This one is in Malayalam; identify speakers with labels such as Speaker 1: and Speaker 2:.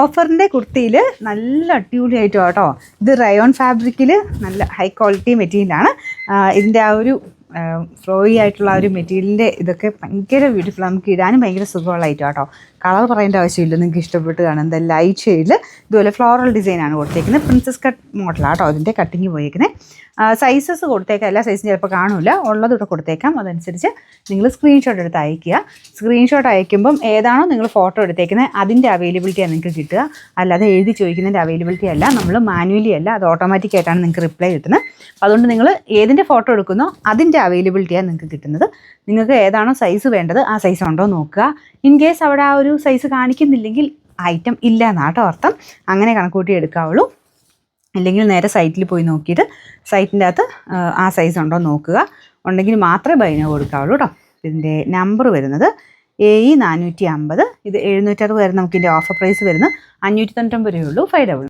Speaker 1: ഓഫറിൻ്റെ കുർത്തിയിൽ നല്ല അടിപൊളിയായിട്ട് കേട്ടോ. ഇത് റയോൺ ഫാബ്രിക്കിൽ നല്ല ഹൈ ക്വാളിറ്റി മെറ്റീരിയലാണ്. ഇതിൻ്റെ ആ ഒരു ഫ്ലോയി ആയിട്ടുള്ള ആ ഒരു മെറ്റീരിയലിൻ്റെ ഇതൊക്കെ ഭയങ്കര ബ്യൂട്ടിഫുൾ, നമുക്ക് ഇടാനും ഭയങ്കര സുഖമുള്ളതായിട്ട് കേട്ടോ. കളർ പറയേണ്ട ആവശ്യമില്ല, നിങ്ങൾക്ക് ഇഷ്ടപ്പെട്ട് കാണാം. എന്താ ലൈറ്റ് ഷെയ്ഡിൽ ഇതുപോലെ ഫ്ലോറൽ ഡിസൈനാണ് കൊടുത്തേക്കുന്നത്. പ്രിൻസസ് കട്ട് മോഡലാണ് കേട്ടോ ഇതിൻ്റെ കട്ടിങ് പോയേക്കുന്നത്. സൈസസ് കൊടുത്തേക്കാം, എല്ലാ സൈസും ചിലപ്പോൾ കാണില്ല, ഉള്ളത് ഇവിടെ കൊടുത്തേക്കാം. അതനുസരിച്ച് നിങ്ങൾ സ്ക്രീൻഷോട്ട് എടുത്ത് അയയ്ക്കുക. സ്ക്രീൻഷോട്ട് അയക്കുമ്പം ഏതാണോ നിങ്ങൾ ഫോട്ടോ എടുത്തേക്കുന്നത് അതിൻ്റെ അവൈലബിലിറ്റിയാണ് നിങ്ങൾക്ക് കിട്ടുക. അല്ലാതെ എഴുതി ചോദിക്കുന്നതിൻ്റെ അവൈലബിലിറ്റി അല്ല, നമ്മൾ മാനുവലി അല്ല, അത് ഓട്ടോമാറ്റിക്കായിട്ടാണ് നിങ്ങൾക്ക് റിപ്ലൈ കിട്ടുന്നത്. അതുകൊണ്ട് നിങ്ങൾ ഏതിൻ്റെ ഫോട്ടോ എടുക്കുന്നോ അതിൻ്റെ അവൈലബിലിറ്റിയാണ് നിങ്ങൾക്ക് കിട്ടുന്നത്. നിങ്ങൾക്ക് ഏതാണോ സൈസ് വേണ്ടത് ആ സൈസ് ഉണ്ടോ നോക്കുക. ഇൻ കേസ് അവിടെ ആ ഒരു സൈസ് കാണിക്കുന്നില്ലെങ്കിൽ ഐറ്റം ഇല്ല എന്നാട്ടോ അർത്ഥം. അങ്ങനെ കണക്കൂട്ടി എടുക്കാവുള്ളൂ. അല്ലെങ്കിൽ നേരെ സൈറ്റിൽ പോയി നോക്കിയിട്ട് സൈറ്റിൻ്റെ അകത്ത് ആ സൈസ് ഉണ്ടോ നോക്കുക. ഉണ്ടെങ്കിൽ മാത്രമേ ബൈ നൗ കൊടുക്കാവുള്ളൂ കേട്ടോ. ഇതിൻ്റെ നമ്പർ വരുന്നത് AE 450. ഇത് 760 വരെ നമുക്കിതിൻ്റെ ഓഫർ പ്രൈസ് വരുന്നത് 599 രൂപയുള്ളൂ. 500.